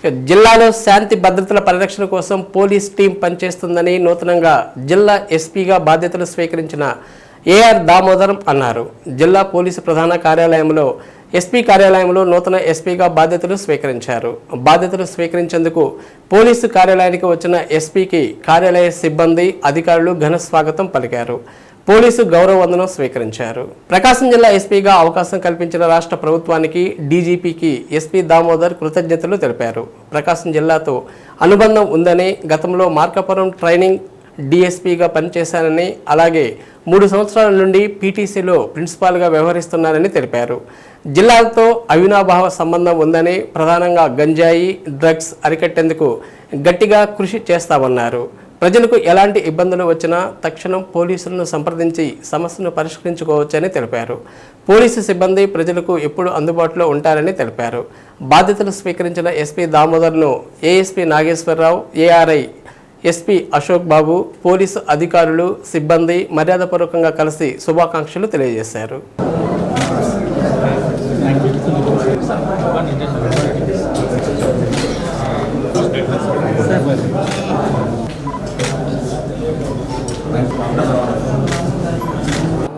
జిల్లాలో శాంతి భద్రతల పరిరక్షణ కోసం పోలీస్ టీం పనిచేస్తుందని నూతనంగా జిల్లా ఎస్పీగా బాధ్యతలు స్వీకరించిన ఏఆర్ దామోదరం అన్నారు. జిల్లా పోలీసు ప్రధాన కార్యాలయంలో ఎస్పీ కార్యాలయంలో నూతన ఎస్పీగా బాధ్యతలు స్వీకరించారు. బాధ్యతలు స్వీకరించేందుకు పోలీసు కార్యాలయానికి వచ్చిన ఎస్పీకి కార్యాలయ సిబ్బంది, అధికారులు ఘన స్వాగతం పలికారు. పోలీసు గౌరవ వందనం స్వీకరించారు. ప్రకాశం జిల్లా ఎస్పీగా అవకాశం కల్పించిన రాష్ట్ర ప్రభుత్వానికి, డీజీపీకి ఎస్పీ దామోదర్ కృతజ్ఞతలు తెలిపారు. ప్రకాశం జిల్లాతో అనుబంధం ఉందని, గతంలో మార్కాపురం ట్రైనింగ్ డిఎస్పీగా పనిచేశానని, అలాగే 3 సంవత్సరాల నుండి పీటీసీలో ప్రిన్సిపాల్గా వ్యవహరిస్తున్నానని తెలిపారు. జిల్లాతో అవినాభావ సంబంధం ఉందని, ప్రధానంగా గంజాయి, డ్రగ్స్ అరికట్టేందుకు గట్టిగా కృషి చేస్తామన్నారు. ప్రజలకు ఎలాంటి ఇబ్బందులు వచ్చినా తక్షణం పోలీసులను సంప్రదించి సమస్యను పరిష్కరించుకోవచ్చని తెలిపారు. పోలీసు సిబ్బంది ప్రజలకు ఎప్పుడు అందుబాటులో ఉంటారని తెలిపారు. బాధ్యతలు స్వీకరించిన ఎస్పీ దామోదర్ను ASP Nageswara Rao, ARI SP Ashok Babu, police అధికారులు, సిబ్బంది మర్యాదపూర్వకంగా కలిసి శుభాకాంక్షలు తెలియజేశారు.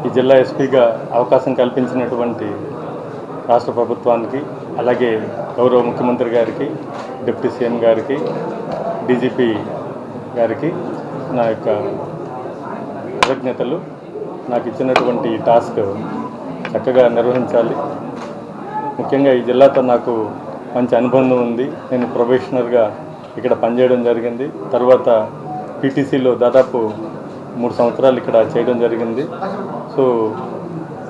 ఈ జిల్లా ఎస్పీగా అవకాశం కల్పించినటువంటి రాష్ట్ర ప్రభుత్వానికి, అలాగే గౌరవ ముఖ్యమంత్రి గారికి, డిప్యూటీ సీఎం గారికి, డీజీపీ గారికి నా యొక్క కృతజ్ఞతలు. నాకు ఇచ్చినటువంటి టాస్క్ చక్కగా నిర్వహించాలి. ముఖ్యంగా ఈ జిల్లాతో నాకు మంచి అనుబంధం ఉంది. నేను ప్రొబేషనర్గా ఇక్కడ పనిచేయడం జరిగింది. తర్వాత పీటీసీలో దాదాపు 3 సంవత్సరాలు ఇక్కడ చేయడం జరిగింది. సో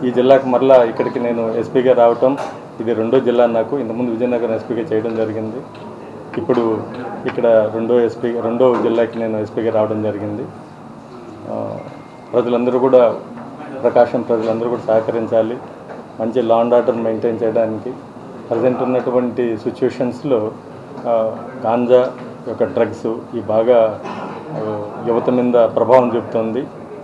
ఈ జిల్లాకు మరలా ఇక్కడికి నేను ఎస్పీగా రావటం ఇది 2వ జిల్లా. నాకు ఇంతకుముందు విజయనగరం ఎస్పీగా చేయడం జరిగింది. ఇప్పుడు ఇక్కడ 2వ జిల్లాకి నేను ఎస్పీగా రావడం జరిగింది. ప్రజలందరూ కూడా, ప్రకాశం ప్రజలందరూ కూడా సహకరించాలి. మంచి లా అండ్ ఆర్డర్ మెయింటైన్ చేయడానికి ప్రజెంట్ ఉన్నటువంటి సిచ్యువేషన్స్లో గాంజా యొక్క డ్రగ్స్ ఈ బాగా యువత మీద ప్రభావం చూపుతుంది.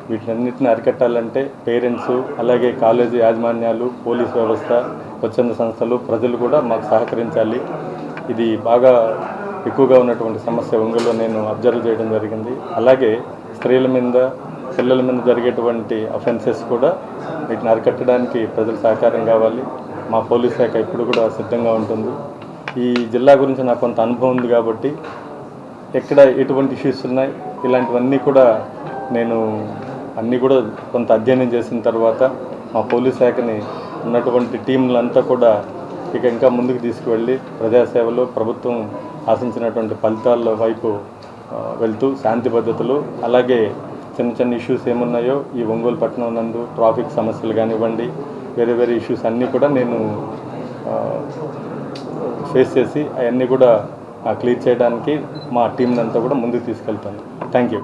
వీటినన్నింటిని అరికట్టాలంటే పేరెంట్స్, అలాగే కాలేజీ యాజమాన్యాలు, పోలీస్ వ్యవస్థ, స్వచ్ఛంద సంస్థలు, ప్రజలు కూడా మాకు సహకరించాలి. ఇది బాగా ఎక్కువగా ఉన్నటువంటి సమస్య ఒంగోలులో నేను అబ్జర్వ్ చేయడం జరిగింది. అలాగే స్త్రీల మీద, పిల్లల మీద జరిగేటువంటి అఫెన్సెస్ కూడా వీటిని అరికట్టడానికి ప్రజల సహకారం కావాలి. మా పోలీస్ శాఖ ఇప్పుడు కూడా సిద్ధంగా ఉంటుంది. ఈ జిల్లా గురించి నాకు కొంత అనుభవం ఉంది కాబట్టి ఎక్కడ ఎటువంటి ఇష్యూస్ ఉన్నాయి ఇలాంటివన్నీ కూడా నేను అన్నీ కూడా కొంత అధ్యయనం చేసిన తర్వాత మా పోలీస్ శాఖని ఉన్నటువంటి టీంలంతా కూడా ఇంకా ముందుకు తీసుకువెళ్ళి ప్రజాసేవలో ప్రభుత్వం ఆశించినటువంటి ఫలితాల వైపు వెళ్తూ శాంతి భద్రతలు, అలాగే చిన్న ఇష్యూస్ ఏమున్నాయో ఈ ఒంగోలు పట్టణం నందు ట్రాఫిక్ సమస్యలు కానివ్వండి, వేరే ఇష్యూస్ అన్నీ కూడా నేను ఫేస్ చేసి అవన్నీ కూడా క్లియర్ చేయడానికి మా టీంనంతా కూడా ముందుకు తీసుకెళ్తాను. Thank you.